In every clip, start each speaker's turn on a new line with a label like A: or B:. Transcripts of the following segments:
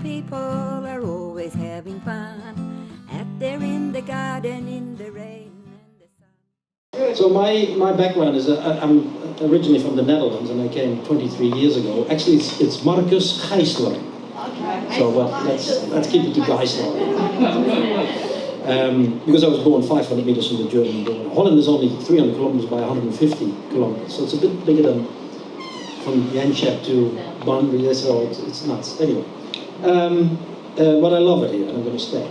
A: people are always having fun. Out there in the garden, in the rain and the sun.
B: So my background is, I'm originally from the Netherlands and I came 23 years ago. Actually, it's Marcus Geisler. Okay. So let's keep it to Geisler. Because I was born 500 meters from the German border. Holland is only 300 kilometers by 150 kilometers, so it's a bit bigger than from Jenschep to Bunuru, so it's nuts. Anyway, but I love it here and I'm going to stay.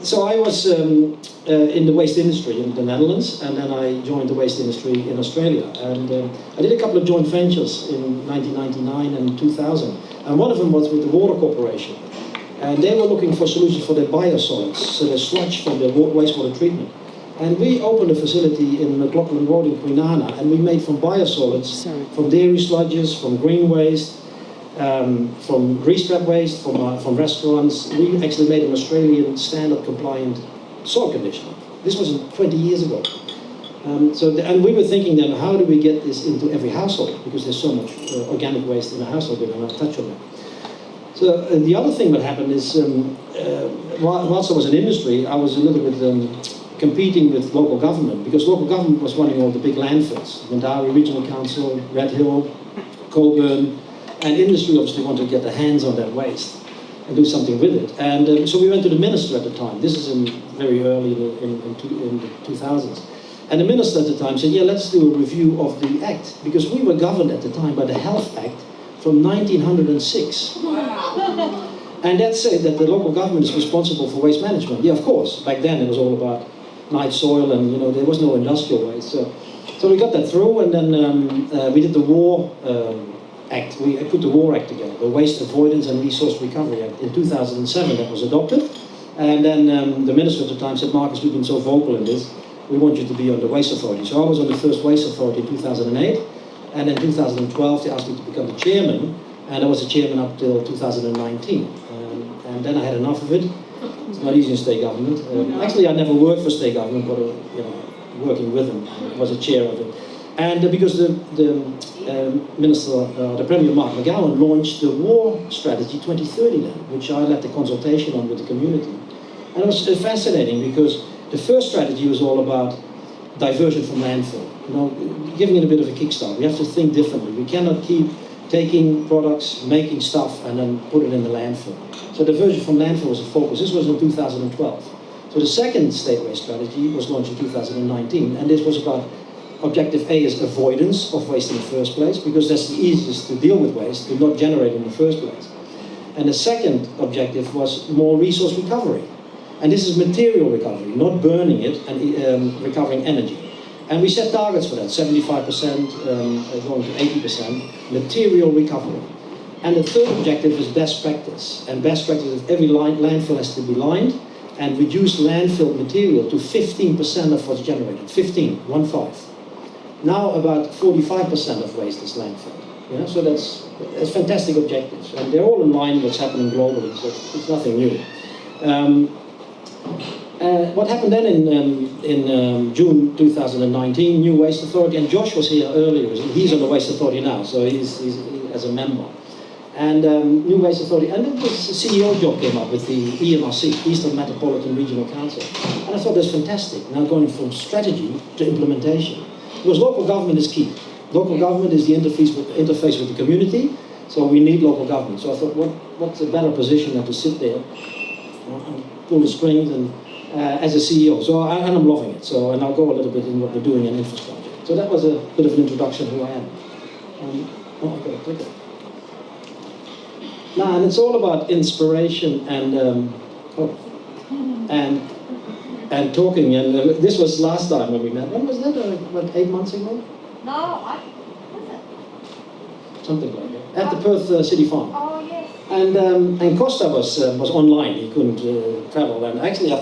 B: So I was in the waste industry in the Netherlands, and then I joined the waste industry in Australia. And I did a couple of joint ventures in 1999 and 2000. And one of them was with the Water Corporation. And they were looking for solutions for their biosolids, so the sludge from the wastewater treatment. And we opened a facility in McLaughlin Road in Kwinana, and we made from biosolids, from dairy sludges, from green waste, from grease trap waste, from restaurants. We actually made an Australian standard compliant soil conditioner. This was 20 years ago. And we were thinking then, how do we get this into every household? Because there's so much organic waste in a household, and I'll touch on that. So the other thing that happened is, whilst I was in industry, I was a little bit competing with local government, because local government was running all the big landfills. Bunuru Regional Council, Red Hill, Coburn, and industry obviously wanted to get their hands on that waste and do something with it. And so we went to the minister at the time. This is very early in the 2000s. And the minister at the time said, yeah, let's do a review of the Act, because we were governed at the time by the Health Act from 1906. And that said that the local government is responsible for waste management. Yeah, of course. Back then it was all about night soil, and there was no industrial waste. So we got that through, and then we did the War Act. We put the War Act together, the Waste Avoidance and Resource Recovery Act. In 2007 that was adopted. And then the minister at the time said, Marcus, we've been so vocal in this, we want you to be on the Waste Authority. So I was on the first Waste Authority in 2008. And in 2012 they asked me to become the chairman, and I was the chairman up till 2019. And then I had enough of it. It's not easy in state government. Actually, I never worked for state government, but working with them, I was a chair of it. And because the minister, the Premier Mark McGowan, launched the War Strategy 2030 then, which I led the consultation on with the community. And it was fascinating, because the first strategy was all about diversion from landfill. Giving it a bit of a kickstart. We have to think differently. We cannot keep taking products, making stuff, and then put it in the landfill. So diversion from landfill was a focus. This was in 2012. So the second state waste strategy was launched in 2019, and this was about objective A is avoidance of waste in the first place, because that's the easiest to deal with waste, to not generate in the first place. And the second objective was more resource recovery. And this is material recovery, not burning it and recovering energy. And we set targets for that, 75%, going to 80%, material recovery. And the third objective is best practice. And best practice is every landfill has to be lined and reduce landfill material to 15% of what's generated, 15. Now about 45% of waste is landfill. So that's fantastic objectives. And they're all in line with what's happening globally, so it's nothing new. What happened then in June 2019, New Waste Authority, and Josh was here earlier, he's on the Waste Authority now, so he's as a member. And New Waste Authority, and then this CEO job came up with the EMRC, Eastern Metropolitan Regional Council. And I thought that's fantastic, now going from strategy to implementation. Because local government is key. Local government is the interface with the community, so we need local government. So I thought, what's a better position than to sit there and pull the strings and as a CEO, and I'm loving it. And I'll go a little bit in what we're doing in infrastructure. So that was a bit of an introduction who I am. I've got a clicker. And it's all about inspiration and talking. And this was last time when we met. When was that? 8 months ago?
C: No, was it?
B: Something like that. At the Perth City Farm.
C: Oh yes.
B: And Costa was online. He couldn't travel. And actually, I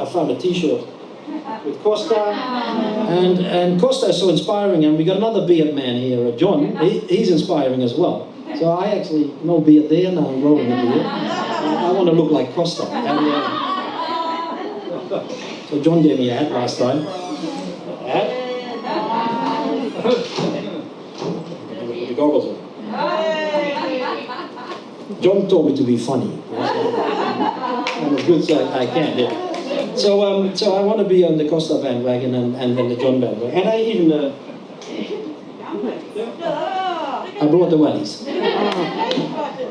B: found a T-shirt with Costa. And Costa is so inspiring. And we got another beard man here, John. He's inspiring as well. So I actually no beard there. Now I'm growing a beard. I want to look like Costa. So John gave me a hat last time. Hat. Put the goggles on. John told me to be funny. And as good as I can, yeah. So I want to be on the Costa bandwagon and then the John bandwagon. And I even... I brought the wellies.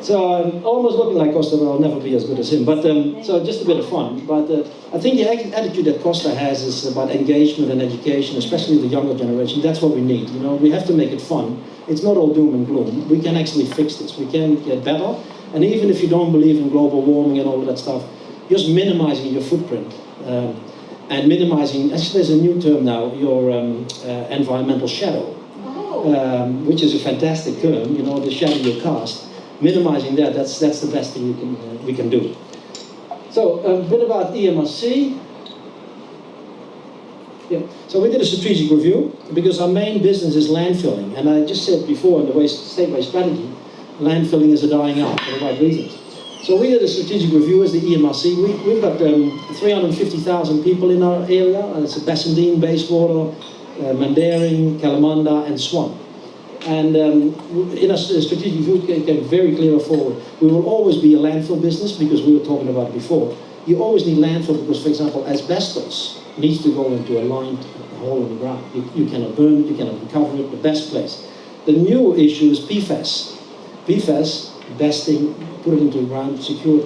B: So I'm almost looking like Costa, but I'll never be as good as him. But so just a bit of fun. But I think the attitude that Costa has is about engagement and education, especially the younger generation. That's what we need. You know, we have to make it fun. It's not all doom and gloom. We can actually fix this. We can get better. And even if you don't believe in global warming and all of that stuff, just minimizing your footprint and minimizing. Actually, there's a new term now. Your environmental shadow. Which is a fantastic term, you know, the shadow you cast. Minimizing that's the best thing we can do. So a bit about EMRC. Yeah. So we did a strategic review because our main business is landfilling, and I just said before in the state waste strategy, landfilling is a dying art for the right reasons. So we did a strategic review as the EMRC. We've got 350,000 people in our area, and it's a Bassendean, Bayswater, Mandarin, Kalamanda, and Swan. And in a strategic view, it came very clear forward. We will always be a landfill business because we were talking about it before. You always need landfill because, for example, asbestos needs to go into a lined hole in the ground. You cannot burn it, you cannot recover it, the best place. The new issue is PFAS. PFAS, best thing, put it into the ground, secured.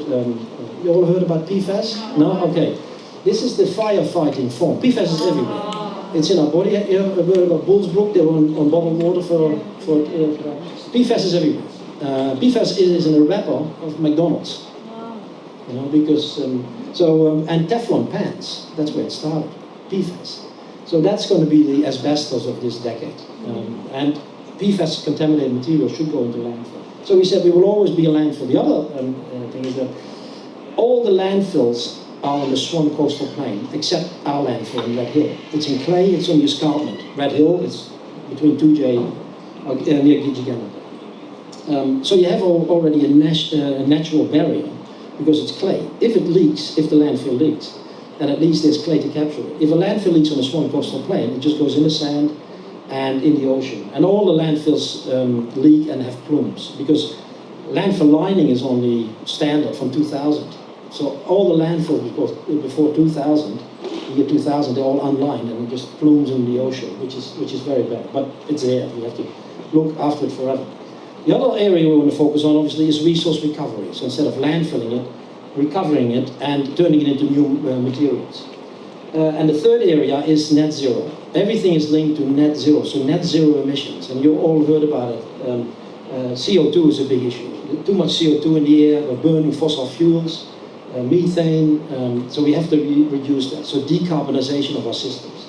B: You all heard about PFAS? No? Okay. This is the firefighting form. PFAS is everywhere. It's in our body. You know, I've heard about Bullsbrook, they were on bottled water for PFAS is everywhere. PFAS is in a wrapper of McDonald's. You know, because, and Teflon pans, that's where it started, PFAS. So that's going to be the asbestos of this decade. And PFAS contaminated material should go into landfill. So we said we will always be a landfill. The other thing is that all the landfills are on the Swan coastal plain, except our landfill in Red Hill. It's in clay, it's on the escarpment. Red Hill is between 2J, near Gijigana. So you have already a natural barrier, because it's clay. If it leaks, if the landfill leaks, then at least there's clay to capture it. If a landfill leaks on the Swan coastal plain, it just goes in the sand and in the ocean. And all the landfills leak and have plumes, because landfill lining is only standard from 2000. So all the landfills before 2000, the year 2000, they're all unlined and it just plumes in the ocean, which is very bad. But it's there. We have to look after it forever. The other area we want to focus on, obviously, is resource recovery. So instead of landfilling it, recovering it and turning it into new materials. And the third area is net zero. Everything is linked to net zero. So net zero emissions, and you all heard about it. CO2 is a big issue. Too much CO2 in the air. We're burning fossil fuels. Methane, so we have to reduce that. So decarbonization of our systems.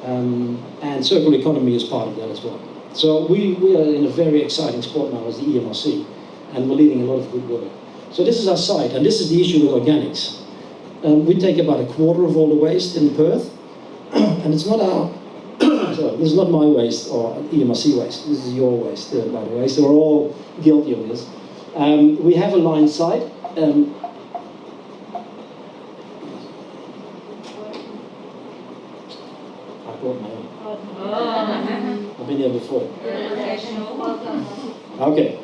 B: And circular economy is part of that as well. So we are in a very exciting spot now as the EMRC, and we're leading a lot of good work. So this is our site, and this is the issue with organics. We take about a quarter of all the waste in Perth, and it's not our, sorry, this is not my waste or EMRC waste, this is your waste, by the way, so we're all guilty of this. We have a line site. I've been here before. Okay.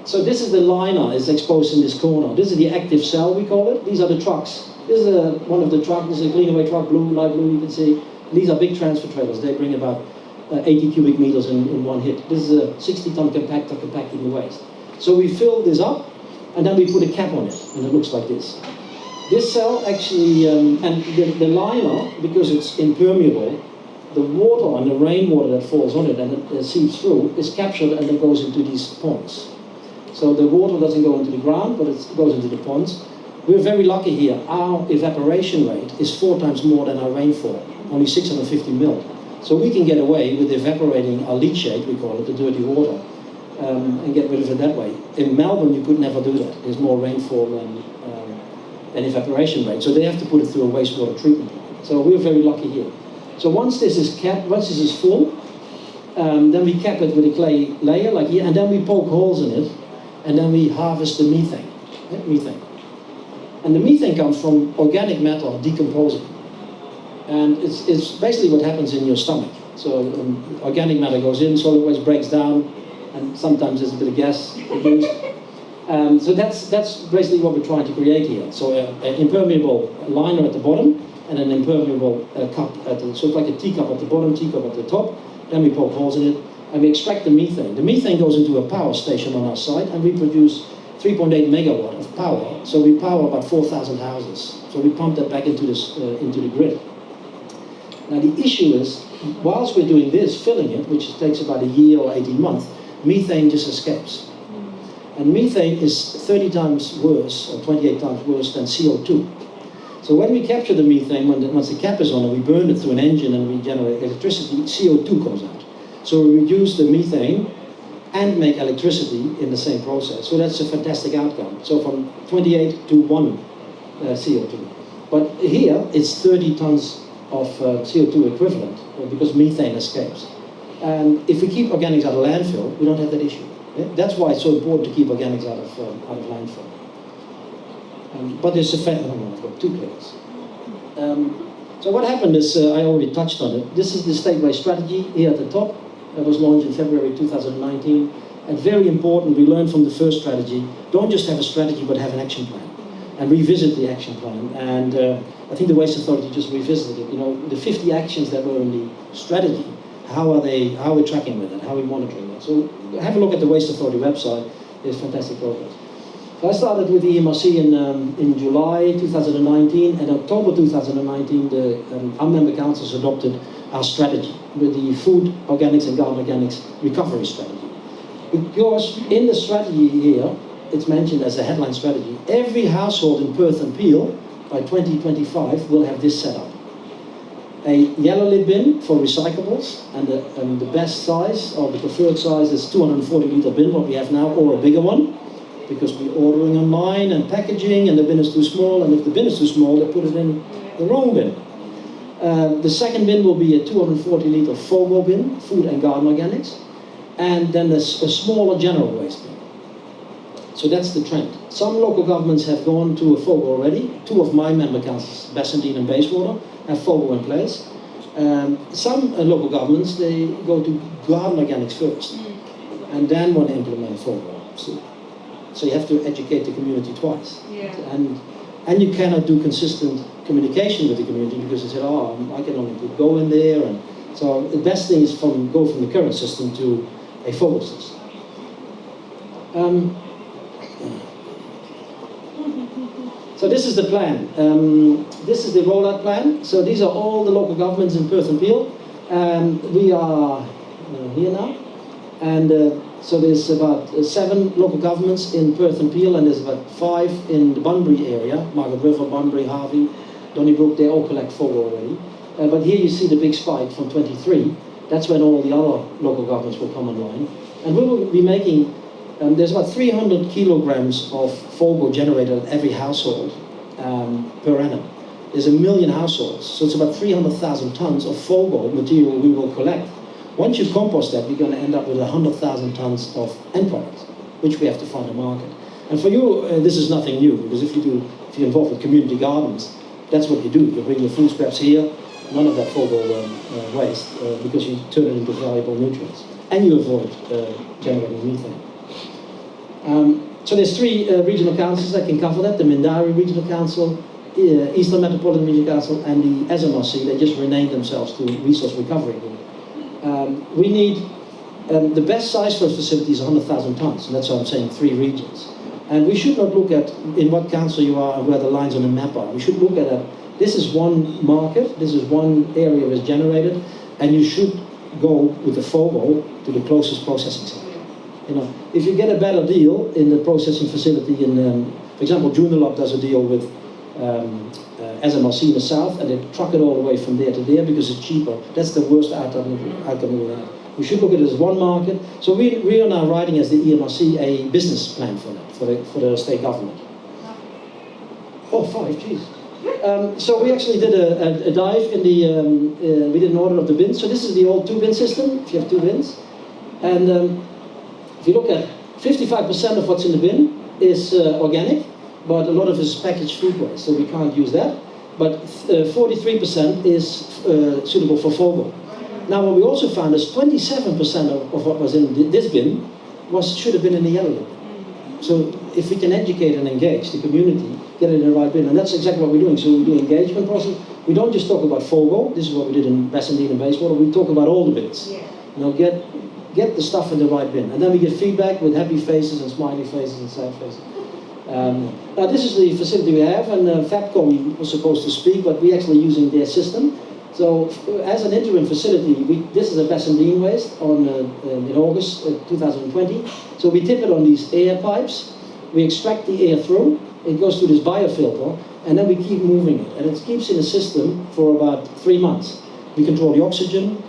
B: So this is the liner, it's exposed in this corner. This is the active cell, we call it. These are the trucks. This is one of the trucks, this is a cleanaway truck, blue, light blue, you can see. These are big transfer trailers. They bring about 80 cubic meters in one hit. This is a 60-ton compactor compacting the waste. So we fill this up, and then we put a cap on it, and it looks like this. This cell actually, and the liner, because it's impermeable, the water and the rainwater that falls on it and it seeps through is captured and it goes into these ponds. So the water doesn't go into the ground, but it goes into the ponds. We're very lucky here. Our evaporation rate is 4 times more than our rainfall, only 650 mil. So we can get away with evaporating our leachate, we call it, the dirty water, and get rid of it that way. In Melbourne, you could never do that. There's more rainfall than evaporation rate, so they have to put it through a wastewater treatment plant. So we're very lucky here. So once this is capped, once this is full, then we cap it with a clay layer like here, and then we poke holes in it, and then we harvest the methane. Methane. And the methane comes from organic matter decomposing. And it's basically what happens in your stomach. So organic matter goes in, solid waste breaks down, and sometimes there's a bit of gas used. So that's basically what we're trying to create here. So an impermeable liner at the bottom and an impermeable cup at the, so it's like a teacup at the bottom, teacup at the top. Then we poke holes in it and we extract the methane. The methane goes into a power station on our site and we produce 3.8 megawatt of power. So we power about 4,000 houses. So we pump that back into the grid. Now the issue is, whilst we're doing this, filling it, which takes about a year or 18 months, methane just escapes. And methane is 30 times worse, or 28 times worse than CO2. So when we capture the methane, once the cap is on and we burn it through an engine and we generate electricity, CO2 comes out. So we reduce the methane and make electricity in the same process. So that's a fantastic outcome. So from 28 to 1 CO2. But here it's 30 tons of CO2 equivalent because methane escapes. And if we keep organics out of landfill, we don't have that issue. Yeah? That's why it's so important to keep organics out of landfill. But there's a fact, I've got 2 clicks. So what happened is, I already touched on it. This is the statewide strategy here at the top. That was launched in February 2019. And very important, we learned from the first strategy, don't just have a strategy, but have an action plan. And revisit the action plan. And I think the Waste Authority just revisited it. You know, the 50 actions that were in the strategy, how are we tracking with it? How are we monitoring it? So have a look at the Waste Authority website. There's fantastic progress. So I started with the EMRC in July 2019, and October 2019, our member councils adopted our strategy with the food, organics and garden organics recovery strategy. Because in the strategy here, it's mentioned as a headline strategy, every household in Perth and Peel by 2025 will have this set up. A yellow lid bin for recyclables, and the best size, or the preferred size, is 240 litre bin, what we have now, or a bigger one, because we're ordering online and packaging, and the bin is too small, and if the bin is too small, they put it in the wrong bin. The second bin will be a 240 litre FOGO bin, food and garden organics, and then there's a smaller general waste bin. So that's the trend. Some local governments have gone to a FOGO already. 2 of my member councils, Bassendean and Bayswater, have FOGO in place. Some local governments, they go to garden organics first, and then want to implement FOGO. So you have to educate the community twice. Yeah. And you cannot do consistent communication with the community because they say, oh, I can only put Go in there. And so the best thing is go from the current system to a FOGO system. So this is the plan. This is the rollout plan. So these are all the local governments in Perth and Peel. We are here now. And so there's about 7 local governments in Perth and Peel, and there's about 5 in the Bunbury area, Margaret River, Bunbury, Harvey, Donnybrook, they all collect FOGO already. But here you see the big spike from 23. That's when all the other local governments will come online. And we will be making, there's about 300 kilograms of FOGO generated at every household per annum. There's 1 million households, so it's about 300,000 tons of FOGO material we will collect. Once you compost that, we're going to end up with 100,000 tons of end products, which we have to find a market. And for you, this is nothing new, because if you're involved with community gardens, that's what you do. You bring your food scraps here, none of that FOGO waste, because you turn it into valuable nutrients. And you avoid generating methane. So there's 3 regional councils that can cover that, the Mindari Regional Council, Eastern Metropolitan Regional Council, and the SMRC. They just renamed themselves to Resource Recovery Group. We need, the best size for a facility is 100,000 tons, and that's why I'm saying 3 regions. And we should not look at in what council you are and where the lines on the map are. We should look at that. This is one market, this is one area that's generated, and you should go with the FOGO to the closest processing site. You know, if you get a better deal in the processing facility in, for example, Joondalup does a deal with SMRC in the south, and they truck it all the way from there to there because it's cheaper. That's the worst outcome we will have. We should look at it as one market. So we are now writing as the EMRC a business plan for that, for the state government. Oh, 5, jeez. So we actually did a dive in the, we did an order of the bins. So this is the old 2-bin system, if you have 2 bins. And if you look at 55% of what's in the bin is organic, but a lot of it is packaged food waste, so we can't use that. But 43% is suitable for FOGO. Now what we also found is 27% of what was in this bin should have been in the yellow bin. So if we can educate and engage the community, get it in the right bin, and that's exactly what we're doing. So we do engagement process. We don't just talk about FOGO. This is what we did in Bassendean and Bayswater. We talk about all the bins.
C: Yeah.
B: You know, get the stuff in the right bin, and then we get feedback with happy faces and smiley faces and sad faces. Now this is the facility we have, and FAPCOM was supposed to speak, but we're actually using their system. So as an interim facility, this is a Bassendean waste in August 2020. So we tip it on these air pipes, we extract the air through, it goes through this biofilter, and then we keep moving it. And it keeps in the system for about 3 months. We control the oxygen,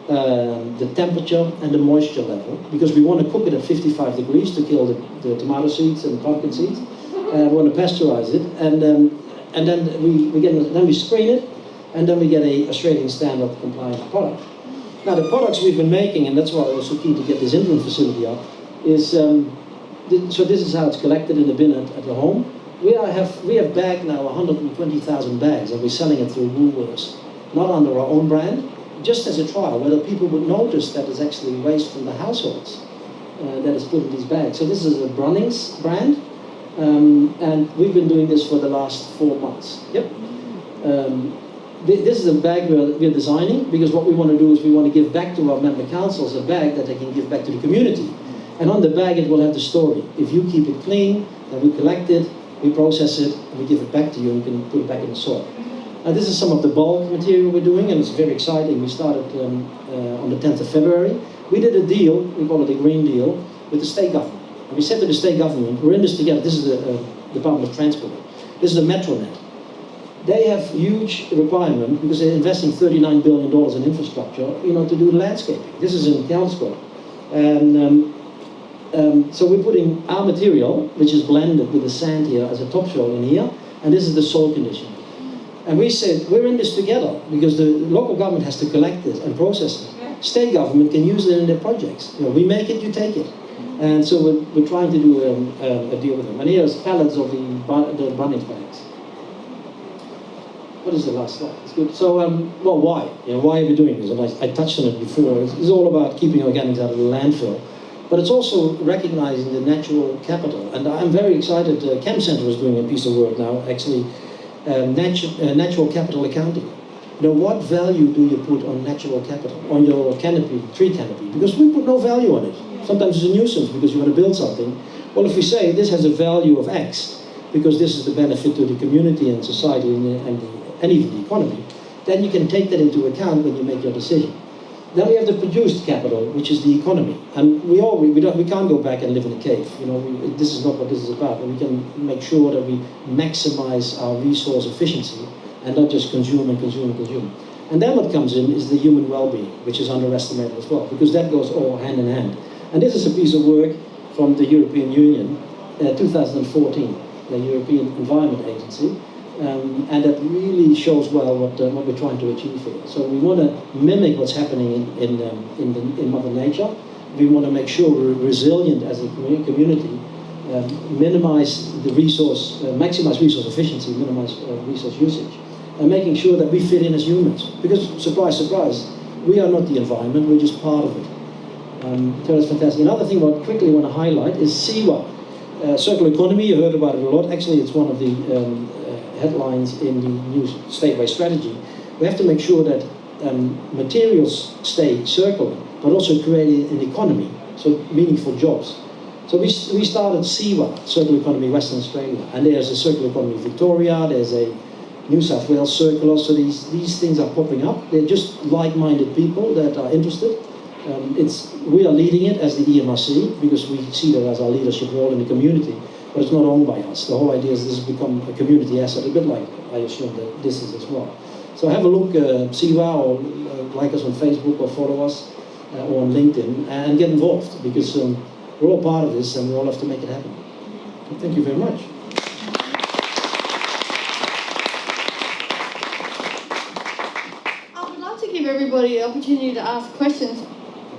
B: the temperature, and the moisture level, because we want to cook it at 55 degrees to kill the tomato seeds and pumpkin seeds. We want to pasteurize it, and then we screen it, and then we get a Australian standard compliant product. Now the products we've been making, and that's why I was so keen to get this interim facility up, is so this is how it's collected in the bin at the home. We have bagged now 120,000 bags, and we're selling it through Woolworths, not under our own brand, just as a trial, whether people would notice that it's actually waste from the households that is put in these bags. So this is a Brunnings brand, and we've been doing this for the last 4 months. Yep. This is a bag we're designing, because what we want to do is we want to give back to our member councils a bag that they can give back to the community. And on the bag it will have the story. If you keep it clean, then we collect it, we process it, and we give it back to you, and you can put it back in the soil. And this is some of the bulk material we're doing, and it's very exciting. We started on the 10th of February. We did a deal, we call it a green deal, with the state government. And we said to the state government, we're in this together. This is the Department of Transport. This is the Metronet. They have huge requirement, because they're investing $39 billion in infrastructure, you know, to do landscaping. This is in Kelmscourt. And so we're putting our material, which is blended with the sand here, as a topsoil in here, and this is the soil condition. And we said, we're in this together, because the local government has to collect it and process it. State government can use it in their projects. You know, we make it, you take it. And so we're trying to do a deal with them. And here's pallets of the Bunnings bags. What is the last slide? It's good. So, well, why? You know, why are we doing this? And I touched on it before. It's all about keeping organics out of the landfill. But it's also recognizing the natural capital. And I'm very excited. Chem Center is doing a piece of work now, actually, natural capital accounting. You know, what value do you put on natural capital, on your canopy, tree canopy? Because we put no value on it. Sometimes it's a nuisance because you want to build something. Well, if we say this has a value of X, because this is the benefit to the community and society and even the economy, then you can take that into account when you make your decision. Then we have the produced capital, which is the economy. And we can't go back and live in a cave. You know, this is not what this is about. And we can make sure that we maximize our resource efficiency and not just consume and consume and consume. And then what comes in is the human well-being, which is underestimated as well, because that goes all hand in hand. And this is a piece of work from the European Union, 2014, the European Environment Agency, and that really shows well what we're trying to achieve here. So we want to mimic what's happening in Mother Nature. We want to make sure we're resilient as a community, minimize the resource, maximize resource efficiency, minimize resource usage, and making sure that we fit in as humans. Because, surprise, surprise, we are not the environment, we're just part of it. So that's fantastic. Another thing I quickly want to highlight is CEWA, circular economy. You heard about it a lot. Actually, it's one of the headlines in the new statewide strategy. We have to make sure that materials stay circular, but also create an economy, so meaningful jobs. So we started CEWA, Circular Economy Western Australia, and there's a Circular Economy Victoria, there's a New South Wales Circular, so these things are popping up. They're just like-minded people that are interested. We are leading it as the EMRC, because we see that as our leadership role in the community, but it's not owned by us. The whole idea is this has become a community asset, a bit like I assume that this is as well. So have a look, CEWA, or like us on Facebook, or follow us, or on LinkedIn, and get involved, because we're all part of this, and we all have to make it happen. So thank you very much.
C: I would love to give everybody the opportunity to ask questions.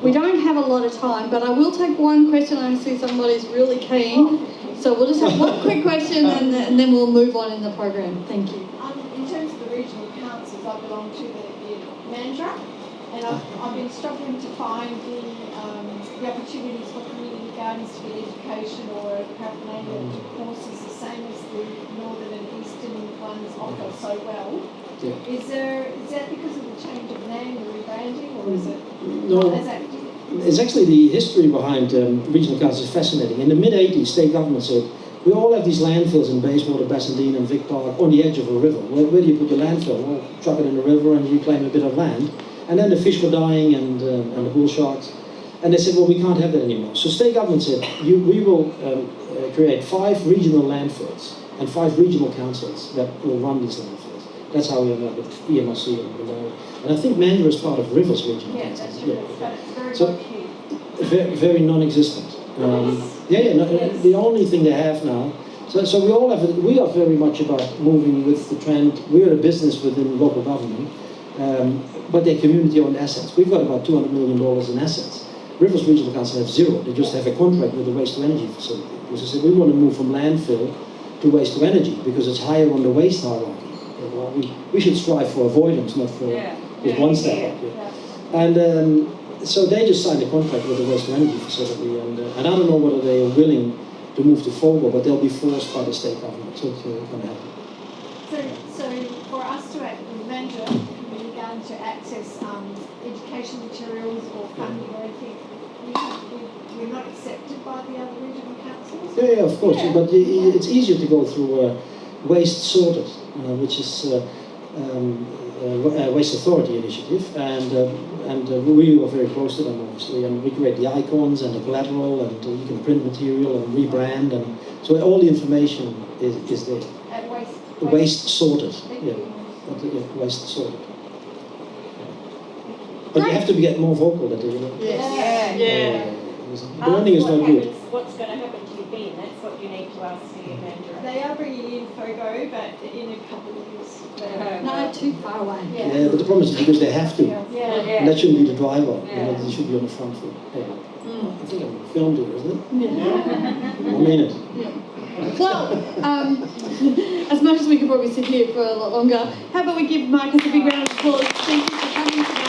C: We don't have a lot of time, but I will take one question. I see somebody's really keen. So we'll just have one quick question, and then we'll move on in the program. Thank you.
D: In terms of the regional councils, I belong to the Mandurah, And I've been struggling to find the opportunities for community gardens to get education or paraphernalia courses the same as the northern and eastern ones offer so well.
B: Yeah.
D: Is that because of the change of name, the rebranding, or is it
B: No.
D: not as active?
B: It's actually the history behind regional gardens is fascinating. In the mid-80s, state government said, we all have these landfills in Bayswater, Bassendean and Vic Park on the edge of a river. Where do you put your landfill? Well, chuck it in the river and reclaim a bit of land. And then the fish were dying and the bull sharks. And they said, well, we can't have that anymore. So state government said, we will create 5 regional landfills and 5 regional councils that will run these landfills. That's how we ended up with EMRC and Bunuru. And I think Mandurah is part of Rivers Regional Council.
D: That's true, but it's very
B: So,
D: low-key.
B: very non-existent. The only thing they have now. So we are very much about moving with the trend. We're a business within local government, but they're community-owned assets. We've got about $200 million in assets. Rivers Regional Council have 0. They just have a contract with the waste-to-energy facility. Because they said we want to move from landfill to waste-to-energy because it's higher on the waste hierarchy. Well, we should strive for avoidance, not for just one step up. And so they just signed a contract with the waste-to-energy facility, and I don't know whether they are willing to move to FOGO, but they'll be forced by the state government to kind of happen.
D: So for us to act with Mandurah community garden to access education materials or funding or anything, we're not accepted by the other regional councils?
B: Yeah, of course, but it's easier to go through Waste Sorted, which is a Waste Authority initiative, and we were very close to them, obviously, and we create the icons and the collateral, and you can print material and rebrand, and so all the information is there.
D: At
B: Waste Sorted, Waste Sorted. But you have to get more vocal at it, you know. Burning is no good.
E: What's going to happen to your bin? That's what you need to ask the Mandurah.
D: They are bringing in FOGO, but in a couple of years.
C: No, too far away.
B: Yeah, but the problem is because they have to. And that shouldn't be the driver.
E: Yeah.
B: They should be on the front foot. Yeah. I think I'm filmed here, isn't it?
C: Yeah.
B: I mean it.
C: Well, as much as we could probably sit here for a lot longer, how about we give Marcus a big round of applause? Thank you for coming today.